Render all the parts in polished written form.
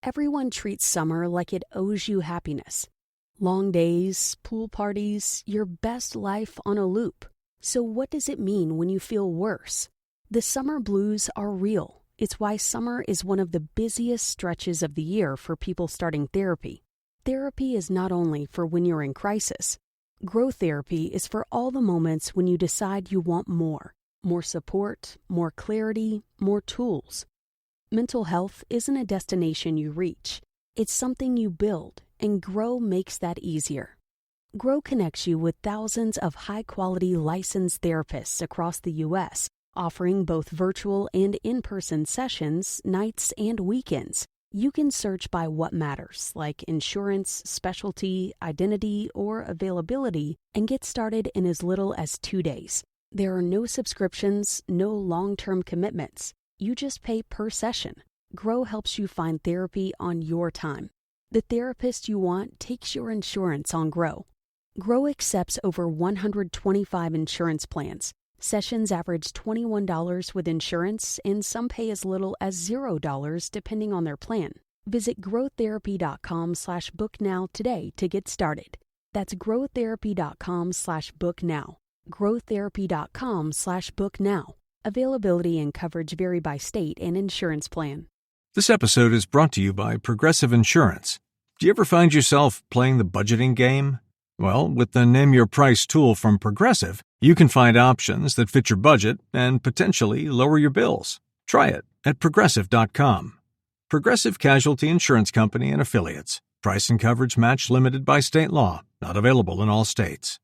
Everyone treats summer like it owes you happiness. Long days, pool parties, your best life on a loop. So what does it mean when you feel worse? The summer blues are real. It's why summer is one of the busiest stretches of the year for people starting therapy. Therapy is not only for when you're in crisis. Growth therapy is for all the moments when you decide you want more. More support, more clarity, more tools. Mental health isn't a destination you reach. It's something you build, and Grow makes that easier. Grow connects you with thousands of high-quality licensed therapists across the U.S., offering both virtual and in-person sessions, nights and weekends. You can search by what matters, like insurance, specialty, identity, or availability, and get started in as little as 2 days. There are no subscriptions, no long-term commitments. You just pay per session. Grow helps you find therapy on your time. The therapist you want takes your insurance on Grow. Grow accepts over 125 insurance plans. Sessions average $21 with insurance, and some pay as little as $0 depending on their plan. Visit growtherapy.com/book now today to get started. That's growtherapy.com/book now. growtherapy.com/book now. Availability and coverage vary by state and insurance plan. This episode is brought to you by Progressive Insurance. Do you ever find yourself playing the budgeting game? Well, with the Name Your Price tool from Progressive, you can find options that fit your budget and potentially lower your bills. Try it at Progressive.com. Progressive Casualty Insurance Company and Affiliates. Price and coverage match limited by state law. Not available in all states.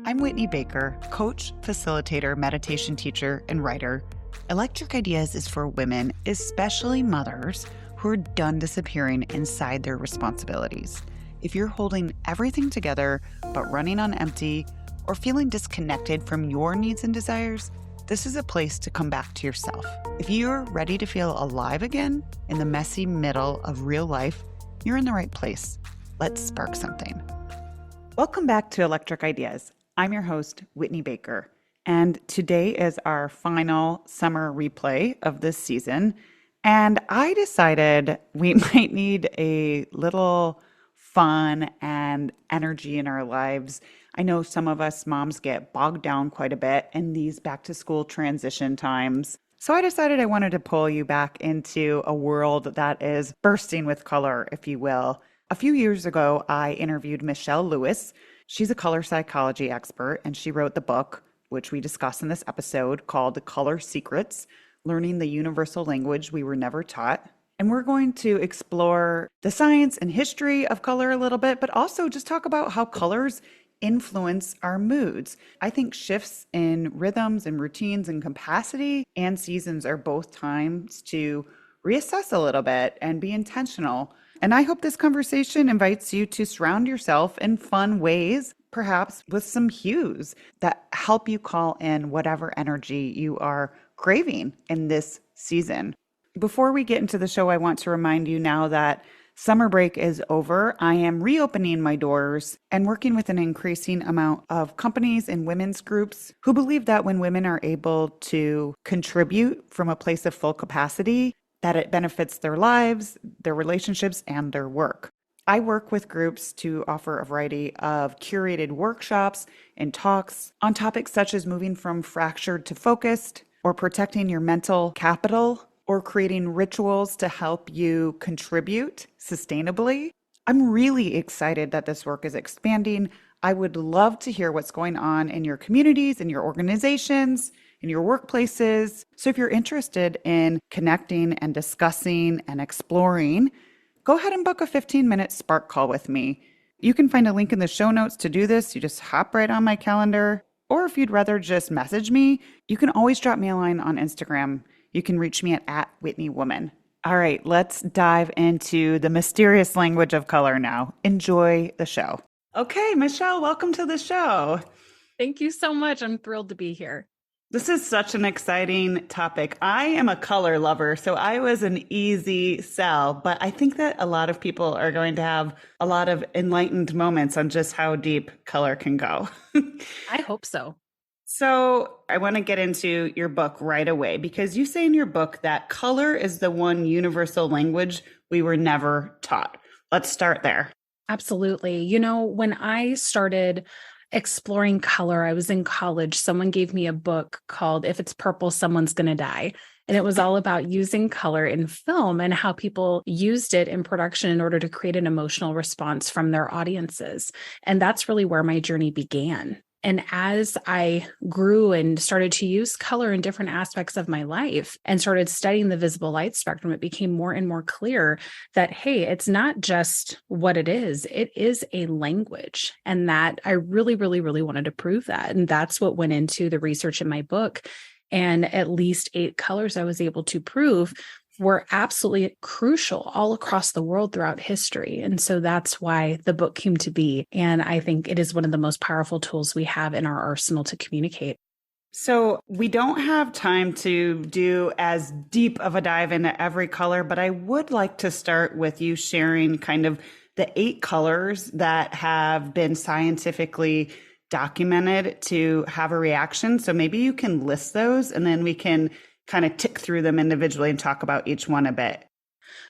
I'm Whitney Baker, coach, facilitator, meditation teacher, and writer. Electric Ideas is for women, especially mothers, who are done disappearing inside their responsibilities. If you're holding everything together but running on empty or feeling disconnected from your needs and desires, this is a place to come back to yourself. If you're ready to feel alive again in the messy middle of real life, you're in the right place. Let's spark something. Welcome back to Electric Ideas. I'm your host, Whitney Baker, and today is our final summer replay of this season, and I decided we might need a little fun and energy in our lives. I know some of us moms get bogged down quite a bit in these back-to-school transition times, so I decided I wanted to pull you back into a world that is bursting with color, if you will. A few years ago, I interviewed Michelle Lewis. She's a color psychology expert, and she wrote the book, which we discuss in this episode, called Color Secrets: Learning the Universal Language We Were Never Taught. And we're going to explore the science and history of color a little bit, but also just talk about how colors influence our moods. I think shifts in rhythms and routines and capacity and seasons are both times to reassess a little bit and be intentional. And I hope this conversation invites you to surround yourself in fun ways, perhaps with some hues that help you call in whatever energy you are craving in this season. Before we get into the show, I want to remind you now that summer break is over. I am reopening my doors and working with an increasing amount of companies and women's groups who believe that when women are able to contribute from a place of full capacity, that it benefits their lives, their relationships, and their work. I work with groups to offer a variety of curated workshops and talks on topics such as moving from fractured to focused, or protecting your mental capital, or creating rituals to help you contribute sustainably. I'm really excited that this work is expanding. I would love to hear what's going on in your communities, in your organizations, in your workplaces. So if you're interested in connecting and discussing and exploring, go ahead and book a 15-minute Spark call with me. You can find a link in the show notes to do this. You just hop right on my calendar. Or if you'd rather just message me, you can always drop me a line on Instagram. You can reach me at @WhitneyWoman. All right, let's dive into the mysterious language of color now. Enjoy the show. Okay, Michelle, welcome to the show. Thank you so much. I'm thrilled to be here. This is such an exciting topic. I am a color lover, so I was an easy sell, but I think that a lot of people are going to have a lot of enlightened moments on just how deep color can go. I hope so. So I want to get into your book right away because you say in your book that color is the one universal language we were never taught. Let's start there. Absolutely. When I started exploring color, I was in college. Someone gave me a book called If It's Purple, Someone's Gonna Die. And it was all about using color in film and how people used it in production in order to create an emotional response from their audiences. And that's really where my journey began. And as I grew and started to use color in different aspects of my life and started studying the visible light spectrum, it became more and more clear that, hey, it's not just what it is a language. And that I really, really, really wanted to prove that. And that's what went into the research in my book. And at least 8 colors I was able to prove were absolutely crucial all across the world throughout history. And so that's why the book came to be. And I think it is one of the most powerful tools we have in our arsenal to communicate. So we don't have time to do as deep of a dive into every color, but I would like to start with you sharing kind of the 8 colors that have been scientifically documented to have a reaction. So maybe you can list those and then we can kind of tick through them individually and talk about each one a bit.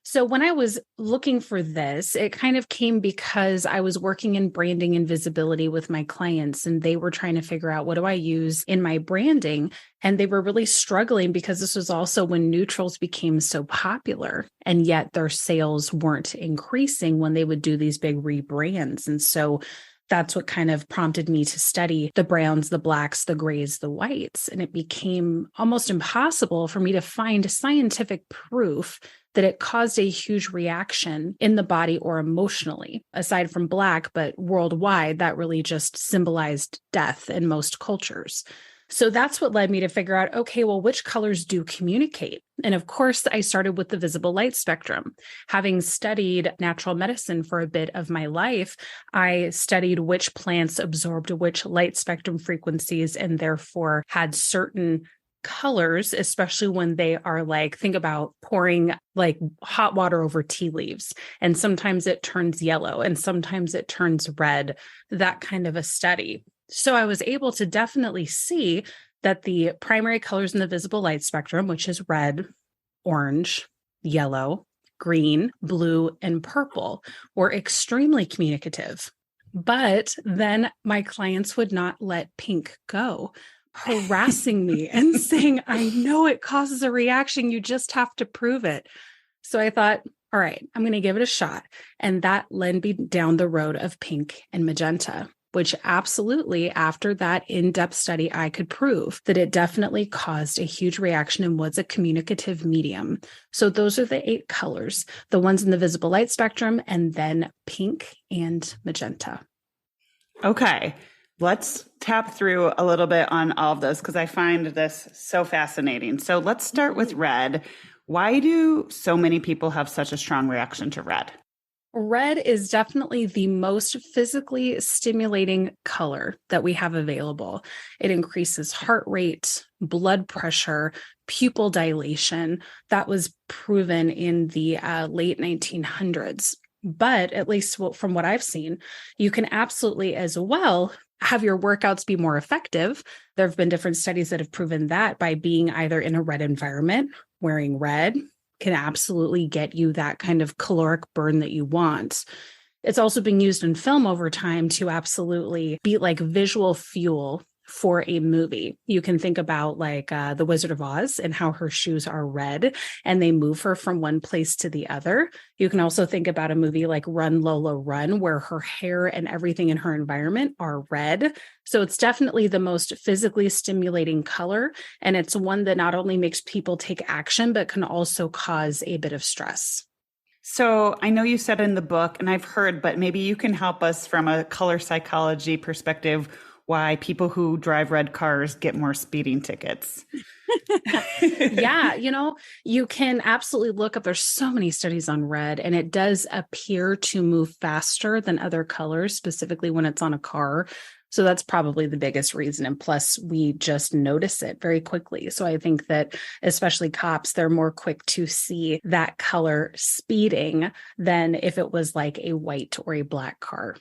So when I was looking for this, it kind of came because I was working in branding and visibility with my clients, and they were trying to figure out, what do I use in my branding? And they were really struggling because this was also when neutrals became so popular, and yet their sales weren't increasing when they would do these big rebrands. And so that's what kind of prompted me to study the browns, the blacks, the grays, the whites. And it became almost impossible for me to find scientific proof that it caused a huge reaction in the body or emotionally, aside from black, but worldwide, that really just symbolized death in most cultures. So that's what led me to figure out, okay, well, which colors do communicate? And of course, I started with the visible light spectrum. Having studied natural medicine for a bit of my life, I studied which plants absorbed which light spectrum frequencies and therefore had certain colors, especially when they are like, think about pouring like hot water over tea leaves. And sometimes it turns yellow and sometimes it turns red, that kind of a study. So I was able to definitely see that the primary colors in the visible light spectrum, which is red, orange, yellow, green, blue, and purple, were extremely communicative. But then my clients would not let pink go, harassing me and saying, I know it causes a reaction. You just have to prove it. So I thought, all right, I'm going to give it a shot. And that led me down the road of pink and magenta, which absolutely, after that in-depth study, I could prove that it definitely caused a huge reaction and was a communicative medium. So those are the 8 colors, the ones in the visible light spectrum, and then pink and magenta. Okay, let's tap through a little bit on all of those because I find this so fascinating. So let's start with red. Why do so many people have such a strong reaction to red? Red is definitely the most physically stimulating color that we have available. It increases heart rate, blood pressure, pupil dilation. That was proven in the late 1900s. But at least from what I've seen, you can absolutely as well have your workouts be more effective. There have been different studies that have proven that by being either in a red environment, wearing red, can absolutely get you that kind of caloric burn that you want. It's also been used in film over time to absolutely be like visual fuel for a movie. You can think about like The Wizard of Oz and how her shoes are red and they move her from one place to the other. You can also think about a movie like Run, Lola, Run, where her hair and everything in her environment are red. So it's definitely the most physically stimulating color. And it's one that not only makes people take action, but can also cause a bit of stress. So I know you said in the book, and I've heard, but maybe you can help us from a color psychology perspective, why people who drive red cars get more speeding tickets. Yeah, you can absolutely look up. There's so many studies on red, and it does appear to move faster than other colors, specifically when it's on a car. So that's probably the biggest reason. And plus, we just notice it very quickly. So I think that especially cops, they're more quick to see that color speeding than if it was like a white or a black car.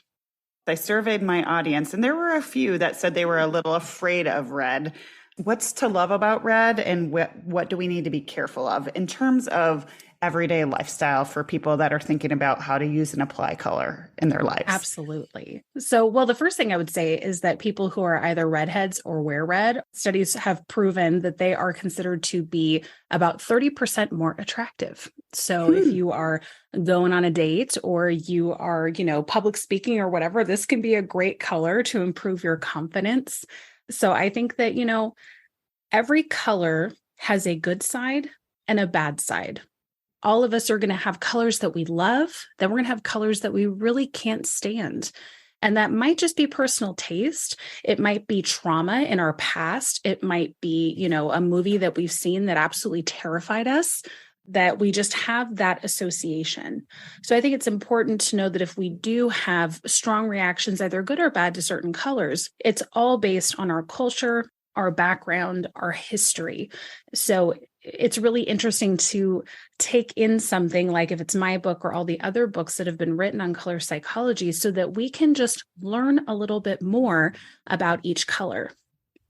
I surveyed my audience, and there were a few that said they were a little afraid of red. What's to love about red, and what do we need to be careful of in terms of everyday lifestyle for people that are thinking about how to use and apply color in their lives? Absolutely. So, well, the first thing I would say is that people who are either redheads or wear red, studies have proven that they are considered to be about 30% more attractive. So if you are going on a date or you are, public speaking or whatever, this can be a great color to improve your confidence. So I think that, every color has a good side and a bad side. All of us are going to have colors that we love, then we're going to have colors that we really can't stand. And that might just be personal taste. It might be trauma in our past. It might be, a movie that we've seen that absolutely terrified us, that we just have that association. So I think it's important to know that if we do have strong reactions, either good or bad, to certain colors, it's all based on our culture, our background, our history. So it's really interesting to take in something like if it's my book or all the other books that have been written on color psychology so that we can just learn a little bit more about each color.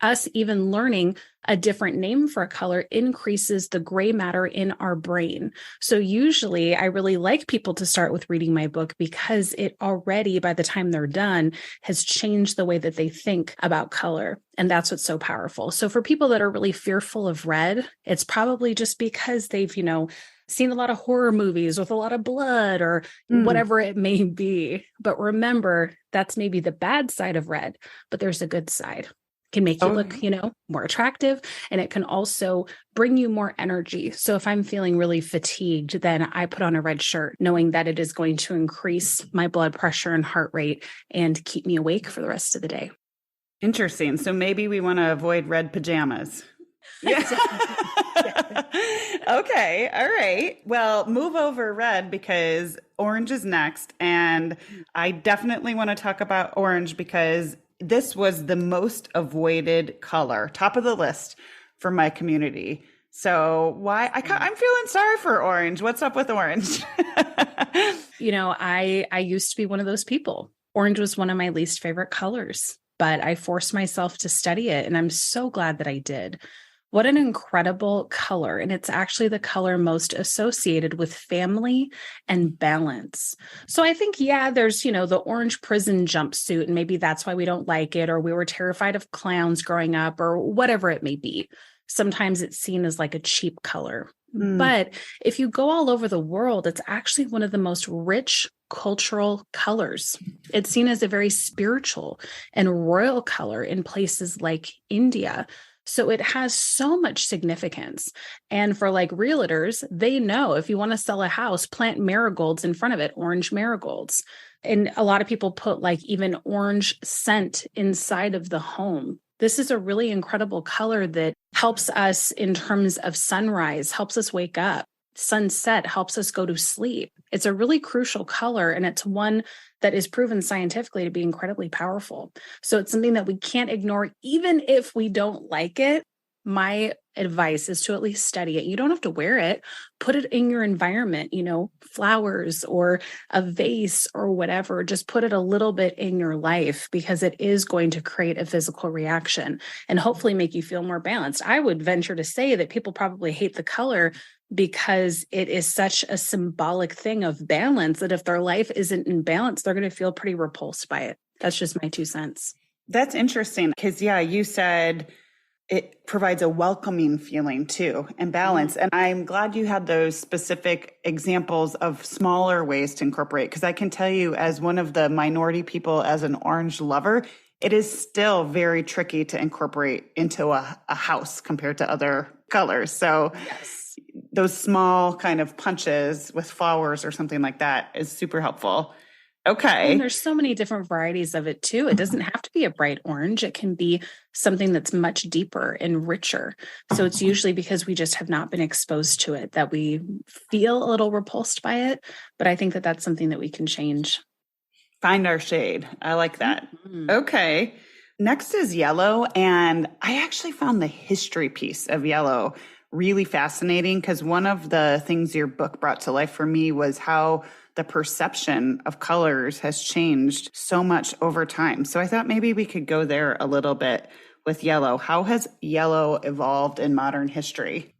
Us even learning a different name for a color increases the gray matter in our brain. So usually I really like people to start with reading my book because it already, by the time they're done, has changed the way that they think about color. And that's what's so powerful. So for people that are really fearful of red, it's probably just because they've, seen a lot of horror movies with a lot of blood or whatever it may be. But remember, that's maybe the bad side of red, but there's a good side. Can make you look, more attractive. And it can also bring you more energy. So if I'm feeling really fatigued, then I put on a red shirt, knowing that it is going to increase my blood pressure and heart rate and keep me awake for the rest of the day. Interesting. So maybe we want to avoid red pajamas. Yeah. Okay. All right. Well, move over red because orange is next. And I definitely want to talk about orange because this was the most avoided color, top of the list for my community. So I'm feeling sorry for orange. What's up with orange? I used to be one of those people. Orange was one of my least favorite colors, but I forced myself to study it. And I'm so glad that I did. What an incredible color. And it's actually the color most associated with family and balance. So I think, there's, the orange prison jumpsuit, and maybe that's why we don't like it, or we were terrified of clowns growing up, or whatever it may be. Sometimes it's seen as like a cheap color. But if you go all over the world, it's actually one of the most rich cultural colors. It's seen as a very spiritual and royal color in places like India. So it has so much significance. And for like realtors, they know if you want to sell a house, plant marigolds in front of it, orange marigolds. And a lot of people put like even orange scent inside of the home. This is a really incredible color that helps us in terms of sunrise, helps us wake up. Sunset helps us go to sleep. It's a really crucial color, and it's one that is proven scientifically to be incredibly powerful. So it's something that we can't ignore, even if we don't like it. My advice is to at least study it. You don't have to wear it. Put it in your environment, flowers or a vase or whatever. Just put it a little bit in your life because it is going to create a physical reaction and hopefully make you feel more balanced. I would venture to say that people probably hate the color because it is such a symbolic thing of balance that if their life isn't in balance, they're going to feel pretty repulsed by it. That's just my 2 cents. That's interesting because, you said it provides a welcoming feeling too and balance. And I'm glad you had those specific examples of smaller ways to incorporate, because I can tell you as one of the minority people, as an orange lover, it is still very tricky to incorporate into a house compared to other colors. So those small kind of punches with flowers or something like that is super helpful. Okay. And there's so many different varieties of it too. It doesn't have to be a bright orange. It can be something that's much deeper and richer. So it's usually because we just have not been exposed to it that we feel a little repulsed by it. But I think that that's something that we can change. Find our shade. I like that. Okay. Next is yellow. And I actually found the history piece of yellow really fascinating because one of the things your book brought to life for me was how the perception of colors has changed so much over time. So I thought maybe we could go there a little bit with yellow. How has yellow evolved in modern history?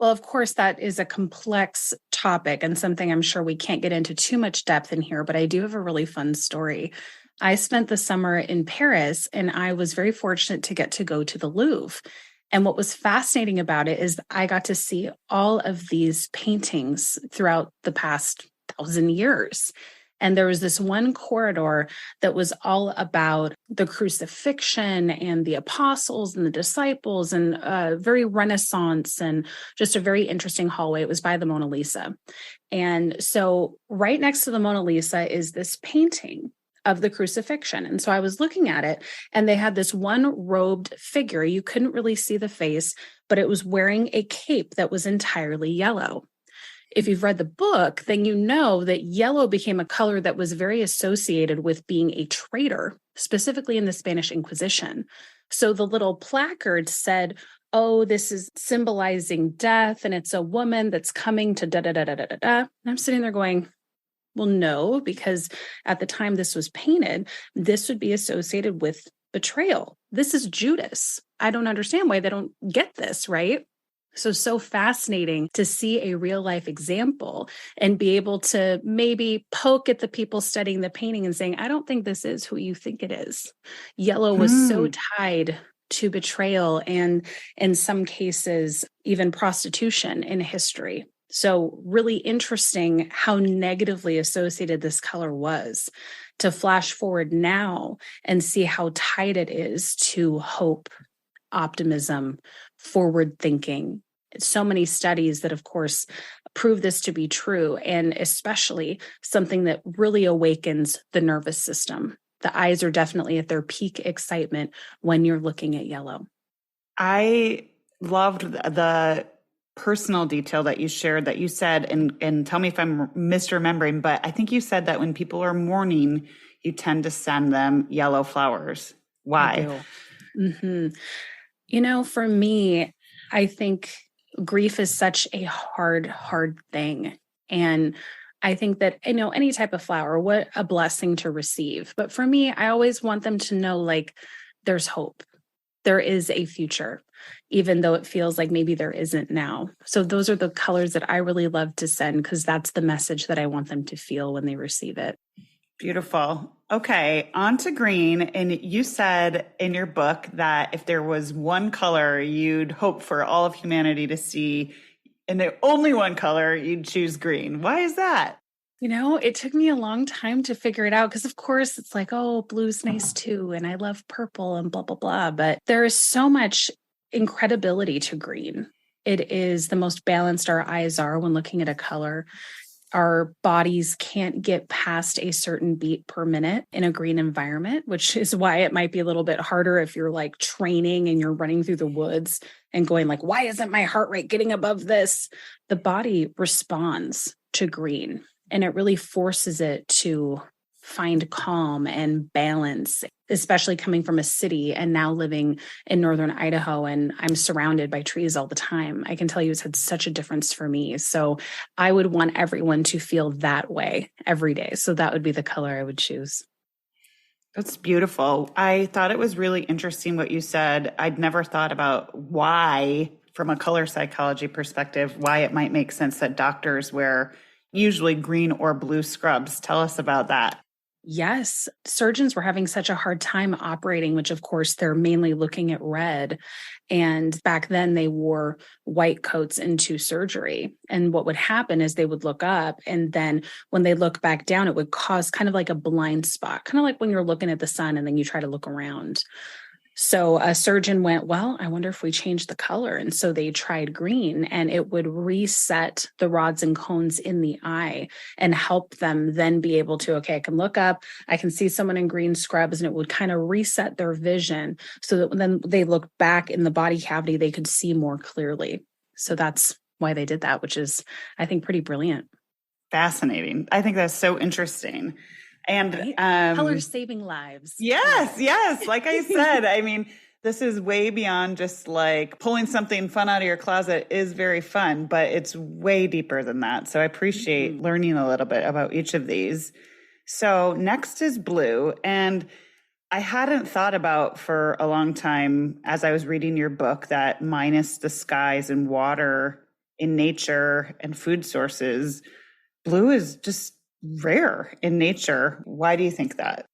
Well, of course, that is a complex topic and something I'm sure we can't get into too much depth in here, but I do have a really fun story. I spent the summer in Paris and I was very fortunate to get to go to the Louvre. And what was fascinating about it is I got to see all of these paintings throughout the past 1,000 years. And there was this one corridor that was all about the crucifixion and the apostles and the disciples and very Renaissance and just a very interesting hallway. It was by the Mona Lisa. And so right next to the Mona Lisa is this painting of the crucifixion. And so I was looking at it and they had this one robed figure. You couldn't really see the face, but it was wearing a cape that was entirely yellow. If you've read the book, then you know that yellow became a color that was very associated with being a traitor, specifically in the Spanish Inquisition. So the little placard said, oh, this is symbolizing death, and it's a woman that's coming to da-da-da-da-da-da. And I'm sitting there going, well, no, because at the time this was painted, this would be associated with betrayal. This is Judas. I don't understand why they don't get this, right? So fascinating to see a real life example and be able to maybe poke at the people studying the painting and saying, I don't think this is who you think it is. Yellow was so tied to betrayal and in some cases, even prostitution in history. So really interesting how negatively associated this color was. To flash forward now and see how tied it is to hope, optimism, forward thinking. So many studies that, of course, prove this to be true, and especially something that really awakens the nervous system. The eyes are definitely at their peak excitement when you're looking at yellow. I loved the personal detail that you shared, that you said, and tell me if I'm misremembering, but I think you said that when people are mourning, you tend to send them yellow flowers. Why? For me, I think grief is such a hard thing. And I think that, any type of flower, what a blessing to receive. But for me, I always want them to know, like, there's hope. There is a future, even though it feels like maybe there isn't now. So those are the colors that I really love to send because that's the message that I want them to feel when they receive it. Beautiful. Okay, on to green. And you said in your book that if there was one color you'd hope for all of humanity to see, and the only one color, you'd choose green. Why is that? It took me a long time to figure it out because, of course, it's like, oh, blue's nice too. And I love purple and blah, blah, blah. But there is so much incredibility to green. It is the most balanced our eyes are when looking at a color. Our bodies can't get past a certain beat per minute in a green environment, which is why it might be a little bit harder if you're like training and you're running through the woods and going like, why isn't my heart rate getting above this? The body responds to green. And it really forces it to find calm and balance, especially coming from a city and now living in northern Idaho. And I'm surrounded by trees all the time. I can tell you it's had such a difference for me. So I would want everyone to feel that way every day. So that would be the color I would choose. That's beautiful. I thought it was really interesting what you said. I'd never thought about why, from a color psychology perspective, why it might make sense that doctors wear usually green or blue scrubs. Tell us about that. Yes, surgeons were having such a hard time operating, which of course they're mainly looking at red. And back then they wore white coats into surgery. And what would happen is they would look up and then when they look back down, it would cause kind of like a blind spot, kind of like when you're looking at the sun and then you try to look around. So a surgeon went, well, I wonder if we change the color. And so they tried green and it would reset the rods and cones in the eye and help them then be able to, okay, I can look up, I can see someone in green scrubs, and it would kind of reset their vision so that when then they look back in the body cavity, they could see more clearly. So that's why they did that, which is, I think, pretty brilliant. Fascinating. I think that's so interesting. And right? Colors saving lives. Yes. Like I said, I mean, This is way beyond just like pulling something fun out of your closet is very fun, but it's way deeper than that. So I appreciate learning a little bit about each of these. So next is blue. And I hadn't thought about for a long time as I was reading your book that minus the skies and water in nature and food sources, blue is just rare in nature. Why do you think that?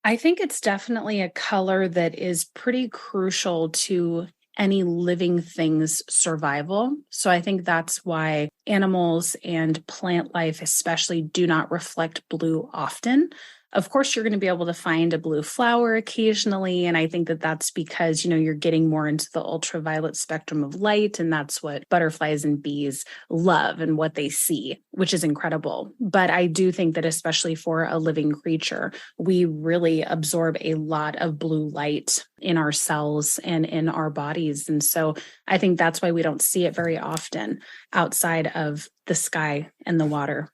I think it's definitely a color that is pretty crucial to any living thing's survival. So I think that's why animals and plant life especially do not reflect blue often. Of course, you're going to be able to find a blue flower occasionally. And I think that that's because, you're getting more into the ultraviolet spectrum of light. And that's what butterflies and bees love and what they see, which is incredible. But I do think that especially for a living creature, we really absorb a lot of blue light in our cells and in our bodies. And so I think that's why we don't see it very often outside of the sky and the water.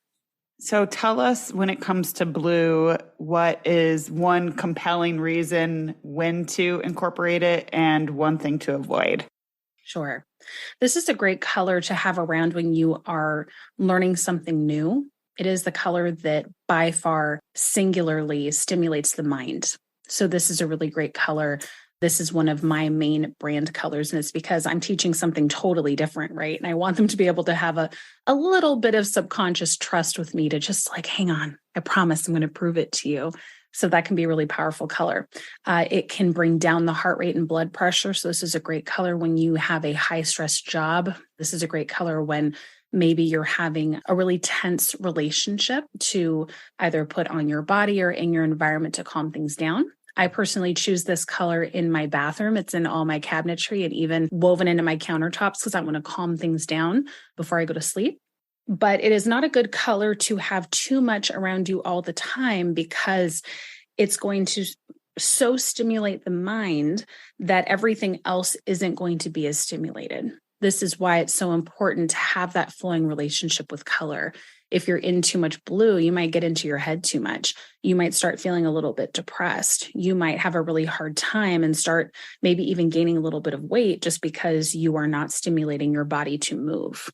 So tell us, when it comes to blue, what is one compelling reason when to incorporate it and one thing to avoid? Sure. This is a great color to have around when you are learning something new. It is the color that by far singularly stimulates the mind. So this is a really great color. This is one of my main brand colors, and it's because I'm teaching something totally different, right? And I want them to be able to have a little bit of subconscious trust with me to just like, hang on, I promise I'm going to prove it to you. So that can be a really powerful color. It can bring down the heart rate and blood pressure. So this is a great color when you have a high stress job. This is a great color when maybe you're having a really tense relationship to either put on your body or in your environment to calm things down. I personally choose this color in my bathroom. It's in all my cabinetry and even woven into my countertops because I want to calm things down before I go to sleep. But it is not a good color to have too much around you all the time because it's going to so stimulate the mind that everything else isn't going to be as stimulated. This is why it's so important to have that flowing relationship with color. If you're in too much blue, you might get into your head too much. You might start feeling a little bit depressed. You might have a really hard time and start maybe even gaining a little bit of weight just because you are not stimulating your body to move.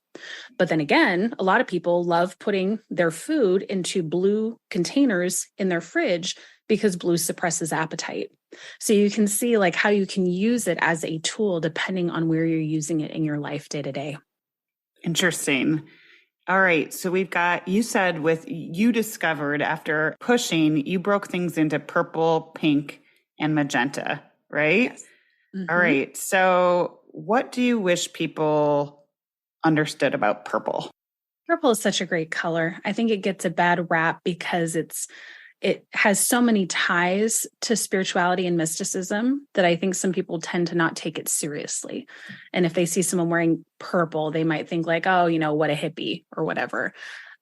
But then again, a lot of people love putting their food into blue containers in their fridge because blue suppresses appetite. So you can see like how you can use it as a tool depending on where you're using it in your life day to day. Interesting. All right. So we've got, you said you discovered after pushing, you broke things into purple, pink, and magenta, right? Yes. Mm-hmm. All right. So what do you wish people understood about purple? Purple is such a great color. I think it gets a bad rap because it has so many ties to spirituality and mysticism that I think some people tend to not take it seriously. And if they see someone wearing purple, they might think like, oh, what a hippie or whatever.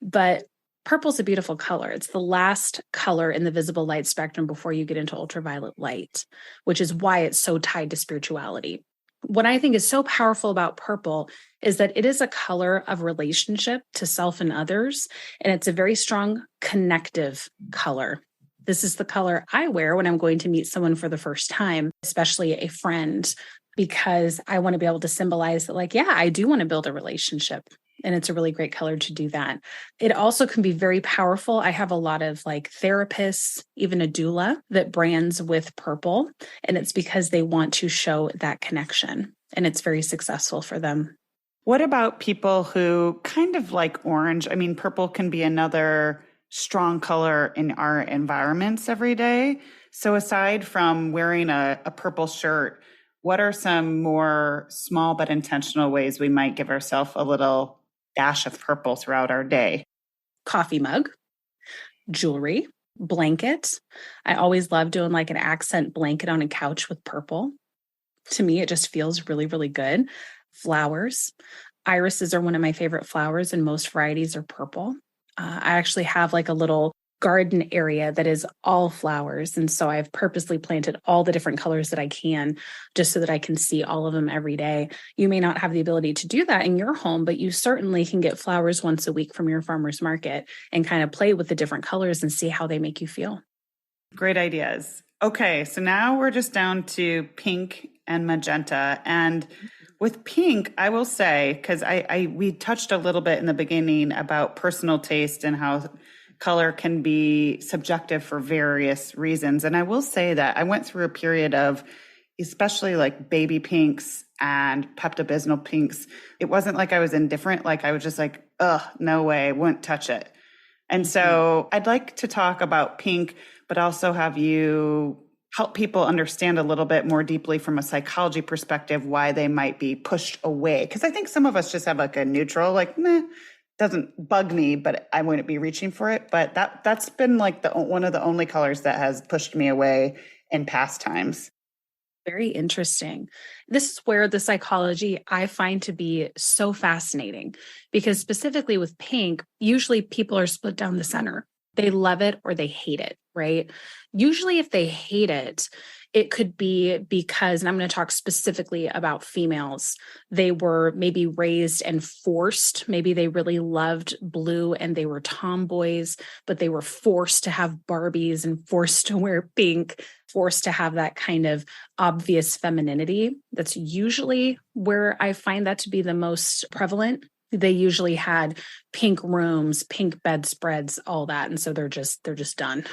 But purple is a beautiful color. It's the last color in the visible light spectrum before you get into ultraviolet light, which is why it's so tied to spirituality. What I think is so powerful about purple is that it is a color of relationship to self and others, and it's a very strong connective color. This is the color I wear when I'm going to meet someone for the first time, especially a friend, because I want to be able to symbolize that, like, yeah, I do want to build a relationship. And it's a really great color to do that. It also can be very powerful. I have a lot of like therapists, even a doula that brands with purple. And it's because they want to show that connection. And it's very successful for them. What about people who kind of like orange? I mean, purple can be another strong color in our environments every day. So aside from wearing a purple shirt, what are some more small but intentional ways we might give ourselves a little dash of purple throughout our day? Coffee mug, jewelry, blanket. I always love doing like an accent blanket on a couch with purple. To me, it just feels really, really good. Flowers. Irises are one of my favorite flowers, and most varieties are purple. I actually have like a little garden area that is all flowers. And so I've purposely planted all the different colors that I can just so that I can see all of them every day. You may not have the ability to do that in your home, but you certainly can get flowers once a week from your farmer's market and kind of play with the different colors and see how they make you feel. Great ideas. Okay, so now we're just down to pink and magenta. And with pink, I will say, because we touched a little bit in the beginning about personal taste and how color can be subjective for various reasons. And I will say that I went through a period of, especially like baby pinks and Pepto-Bismol pinks. It wasn't like I was indifferent. Like I was just like, ugh, no way, wouldn't touch it. And so I'd like to talk about pink, but also have you help people understand a little bit more deeply from a psychology perspective why they might be pushed away. Because I think some of us just have like a neutral, like, meh, doesn't bug me, but I wouldn't be reaching for it. But that's been like one of the only colors that has pushed me away in past times. Very interesting. This is where the psychology I find to be so fascinating, because specifically with pink, usually people are split down the center. They love it or they hate it, right? Usually if they hate it, it could be because, and I'm going to talk specifically about females, they were maybe raised and forced. Maybe they really loved blue and they were tomboys, but they were forced to have Barbies and forced to wear pink, forced to have that kind of obvious femininity. That's usually where I find that to be the most prevalent. They usually had pink rooms, pink bedspreads, all that. And so they're just done.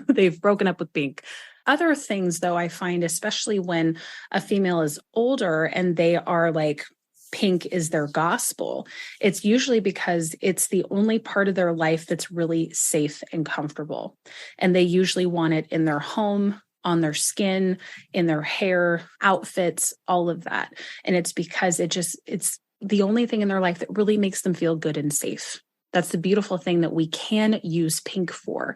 They've broken up with pink. Other things, though, I find, especially when a female is older and they are like, pink is their gospel, it's usually because it's the only part of their life that's really safe and comfortable. And they usually want it in their home, on their skin, in their hair, outfits, all of that. And it's because it's the only thing in their life that really makes them feel good and safe. That's the beautiful thing that we can use pink for.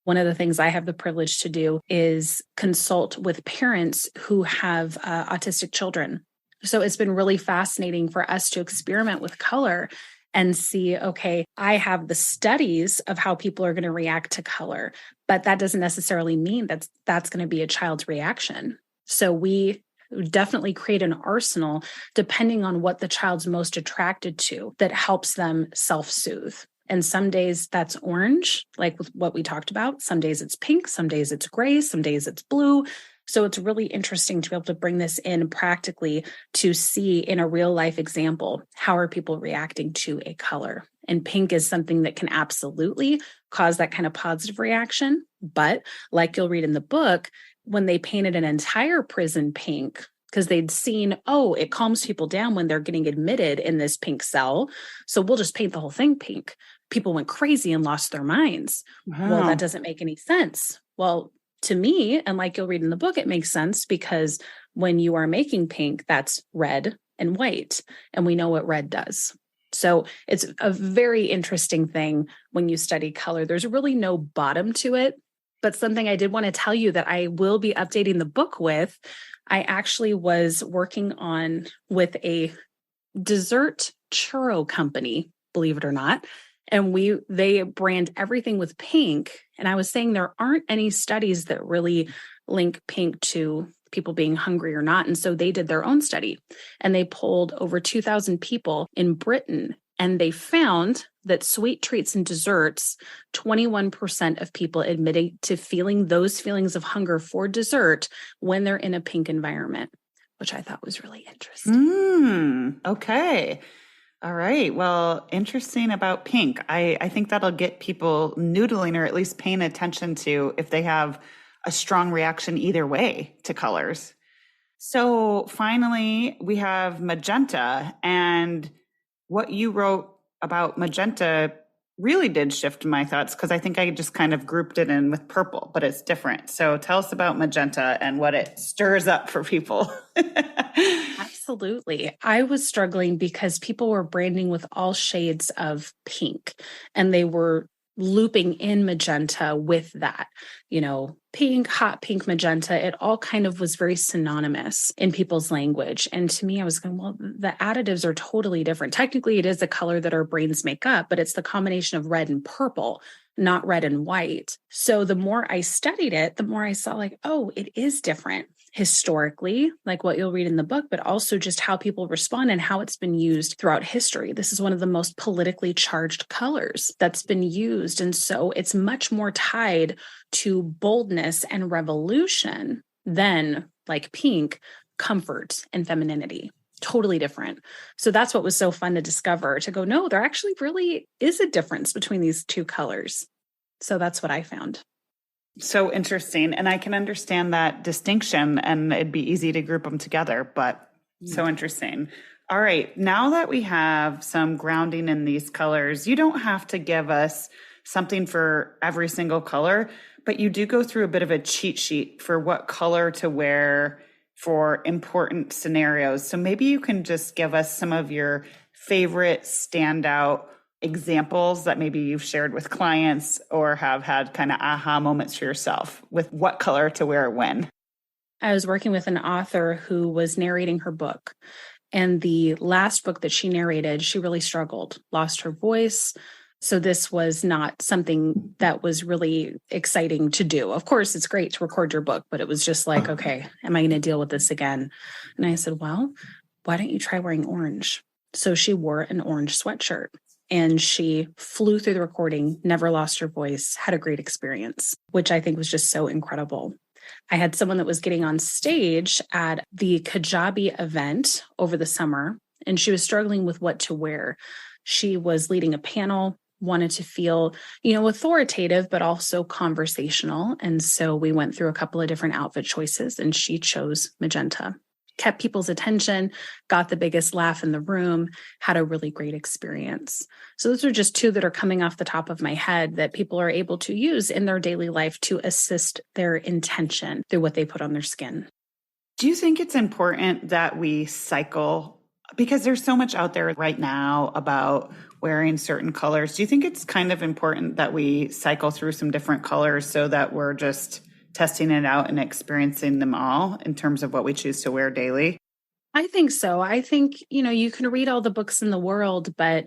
One of the things I have the privilege to do is consult with parents who have autistic children. So it's been really fascinating for us to experiment with color and see, okay, I have the studies of how people are going to react to color, but that doesn't necessarily mean that's going to be a child's reaction. So we definitely create an arsenal depending on what the child's most attracted to that helps them self-soothe. And some days that's orange, like with what we talked about. Some days it's pink, some days it's gray, some days it's blue. So it's really interesting to be able to bring this in practically to see in a real life example, how are people reacting to a color? And pink is something that can absolutely cause that kind of positive reaction. But like you'll read in the book, when they painted an entire prison pink, because they'd seen, oh, it calms people down when they're getting admitted in this pink cell. So we'll just paint the whole thing pink. People went crazy and lost their minds. Wow. Well, that doesn't make any sense. Well, to me, and like you'll read in the book, it makes sense because when you are making pink, that's red and white. And we know what red does. So it's a very interesting thing when you study color. There's really no bottom to it. But something I did want to tell you that I will be updating the book with, I actually was working on with a dessert churro company, believe it or not. And they brand everything with pink. And I was saying there aren't any studies that really link pink to people being hungry or not. And so they did their own study and they polled over 2,000 people in Britain. And they found that sweet treats and desserts, 21% of people admitted to feeling those feelings of hunger for dessert when they're in a pink environment, which I thought was really interesting. Okay. All right. Well, interesting about pink. I think that'll get people noodling or at least paying attention to if they have a strong reaction either way to colors. So finally, we have magenta, and what you wrote about magenta really did shift my thoughts because I think I just kind of grouped it in with purple, but it's different. So tell us about magenta and what it stirs up for people. Absolutely. I was struggling because people were branding with all shades of pink and they were looping in magenta with that, pink, hot pink, magenta. It all kind of was very synonymous in people's language. And to me, I was going, well, the additives are totally different. Technically, it is a color that our brains make up, but it's the combination of red and purple, not red and white. So the more I studied it, the more I saw like, oh, it is different historically, like what you'll read in the book, but also just how people respond and how it's been used throughout history. This is one of the most politically charged colors that's been used. And so it's much more tied to boldness and revolution than like pink, comfort and femininity. Totally different. So that's what was so fun to discover, to go, no, there actually really is a difference between these two colors. So that's what I found. So interesting. And I can understand that distinction, and it'd be easy to group them together, but so interesting. All right. Now that we have some grounding in these colors, you don't have to give us something for every single color, but you do go through a bit of a cheat sheet for what color to wear for important scenarios. So maybe you can just give us some of your favorite standout examples that maybe you've shared with clients or have had kind of aha moments for yourself with what color to wear when. I was working with an author who was narrating her book. And the last book that she narrated, she really struggled, lost her voice. So this was not something that was really exciting to do. Of course, it's great to record your book, but it was just like, okay, am I going to deal with this again? And I said, well, why don't you try wearing orange? So she wore an orange sweatshirt and she flew through the recording, never lost her voice, had a great experience, which I think was just so incredible. I had someone that was getting on stage at the Kajabi event over the summer, and she was struggling with what to wear. She was leading a panel, wanted to feel, authoritative, but also conversational. And so we went through a couple of different outfit choices, and she chose magenta. Kept people's attention, got the biggest laugh in the room, had a really great experience. So those are just two that are coming off the top of my head that people are able to use in their daily life to assist their intention through what they put on their skin. Do you think it's important that we cycle? Because there's so much out there right now about wearing certain colors. Do you think it's kind of important that we cycle through some different colors so that we're just testing it out and experiencing them all in terms of what we choose to wear daily? I think so. I think, you can read all the books in the world, but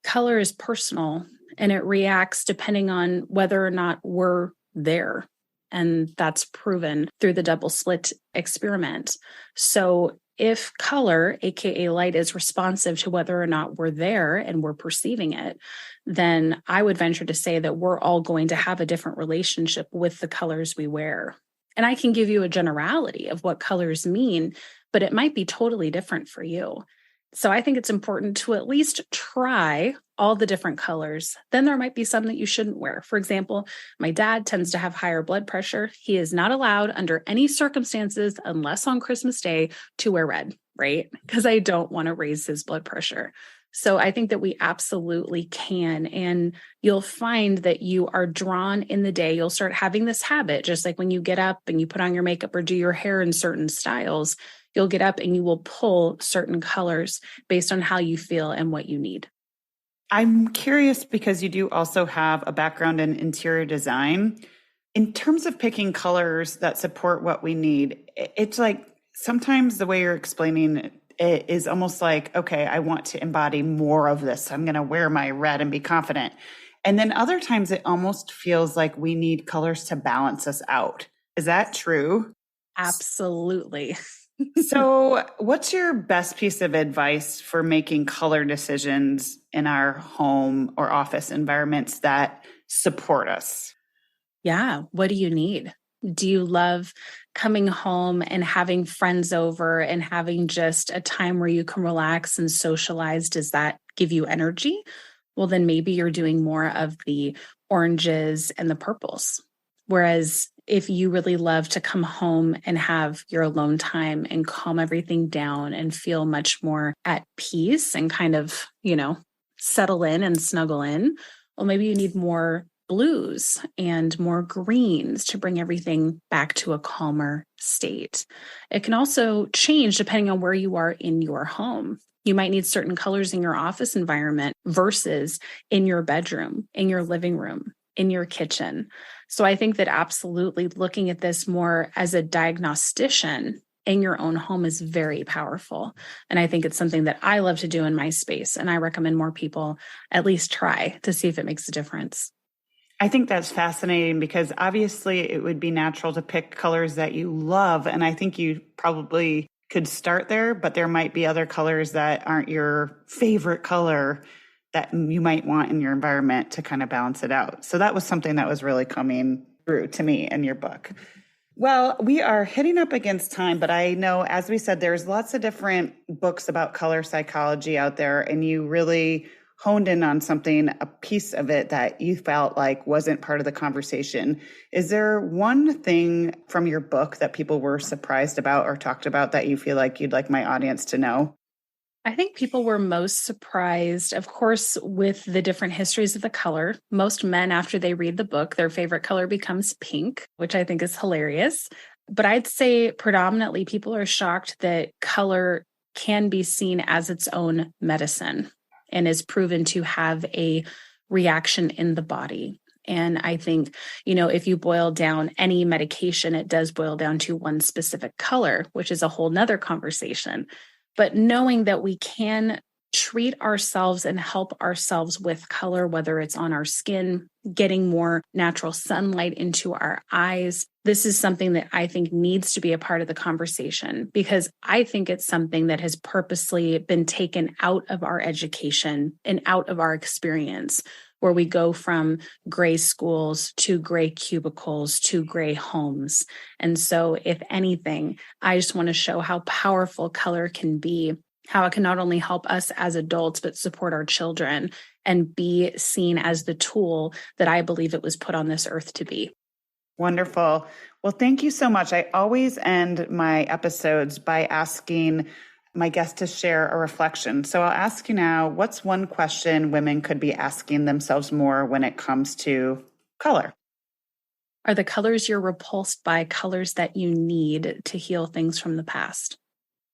color is personal and it reacts depending on whether or not we're there. And that's proven through the double slit experiment. So if color, aka light, is responsive to whether or not we're there and we're perceiving it, then I would venture to say that we're all going to have a different relationship with the colors we wear. And I can give you a generality of what colors mean, but it might be totally different for you. So I think it's important to at least try all the different colors. Then there might be some that you shouldn't wear. For example, my dad tends to have higher blood pressure. He is not allowed under any circumstances, unless on Christmas Day, to wear red, right? Because I don't want to raise his blood pressure. So I think that we absolutely can. And you'll find that you are drawn in the day. You'll start having this habit, just like when you get up and you put on your makeup or do your hair in certain styles, you'll get up and you will pull certain colors based on how you feel and what you need. I'm curious because you do also have a background in interior design. In terms of picking colors that support what we need, it's like sometimes the way you're explaining it is almost like, okay, I want to embody more of this. I'm going to wear my red and be confident. And then other times it almost feels like we need colors to balance us out. Is that true? Absolutely. So what's your best piece of advice for making color decisions in our home or office environments that support us? Yeah. What do you need? Do you love coming home and having friends over and having just a time where you can relax and socialize? Does that give you energy? Well, then maybe you're doing more of the oranges and the purples. Whereas if you really love to come home and have your alone time and calm everything down and feel much more at peace and kind of, settle in and snuggle in, well, maybe you need more blues and more greens to bring everything back to a calmer state. It can also change depending on where you are in your home. You might need certain colors in your office environment versus in your bedroom, in your living room, in your kitchen. So I think that absolutely looking at this more as a diagnostician in your own home is very powerful. And I think it's something that I love to do in my space. And I recommend more people at least try to see if it makes a difference. I think that's fascinating because obviously it would be natural to pick colors that you love. And I think you probably could start there, but there might be other colors that aren't your favorite color that you might want in your environment to kind of balance it out. So that was something that was really coming through to me in your book. Well, we are hitting up against time, but I know, as we said, there's lots of different books about color psychology out there, and you really honed in on something, a piece of it that you felt like wasn't part of the conversation. Is there one thing from your book that people were surprised about or talked about that you feel like you'd like my audience to know? I think people were most surprised, of course, with the different histories of the color. Most men, after they read the book, their favorite color becomes pink, which I think is hilarious. But I'd say predominantly people are shocked that color can be seen as its own medicine and is proven to have a reaction in the body. And I think, if you boil down any medication, it does boil down to one specific color, which is a whole nother conversation. But knowing that we can treat ourselves and help ourselves with color, whether it's on our skin, getting more natural sunlight into our eyes, this is something that I think needs to be a part of the conversation, because I think it's something that has purposely been taken out of our education and out of our experience, where we go from gray schools to gray cubicles to gray homes. And so, if anything, I just want to show how powerful color can be, how it can not only help us as adults, but support our children and be seen as the tool that I believe it was put on this earth to be. Wonderful. Well, thank you so much. I always end my episodes by asking my guest to share a reflection. So I'll ask you now, what's one question women could be asking themselves more when it comes to color? Are the colors you're repulsed by colors that you need to heal things from the past?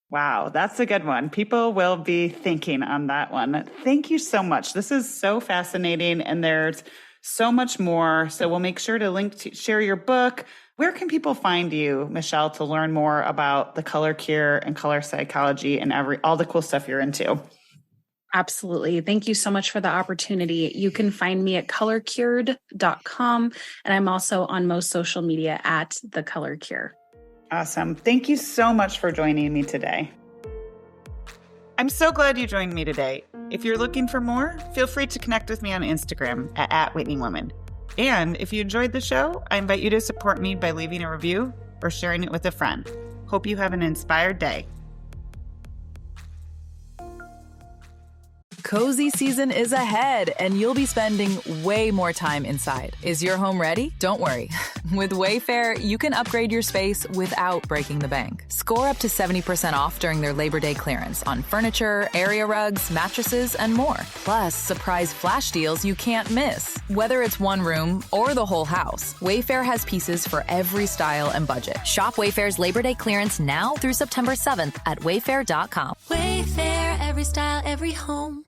Wow, that's a good one. People will be thinking on that one. Thank you so much. This is so fascinating, and there's so much more. So we'll make sure to share your book. Where can people find you, Michelle, to learn more about the color cure and color psychology and all the cool stuff you're into? Absolutely. Thank you so much for the opportunity. You can find me at colorcured.com, and I'm also on most social media at The Color Cure. Awesome. Thank you so much for joining me today. I'm so glad you joined me today. If you're looking for more, feel free to connect with me on Instagram at @WhitneyWoman. And if you enjoyed the show, I invite you to support me by leaving a review or sharing it with a friend. Hope you have an inspired day. Cozy season is ahead, and you'll be spending way more time inside. Is your home ready? Don't worry. With Wayfair, you can upgrade your space without breaking the bank. Score up to 70% off during their Labor Day clearance on furniture, area rugs, mattresses, and more. Plus, surprise flash deals you can't miss. Whether it's one room or the whole house, Wayfair has pieces for every style and budget. Shop Wayfair's Labor Day clearance now through September 7th at wayfair.com. Wayfair, every style, every home.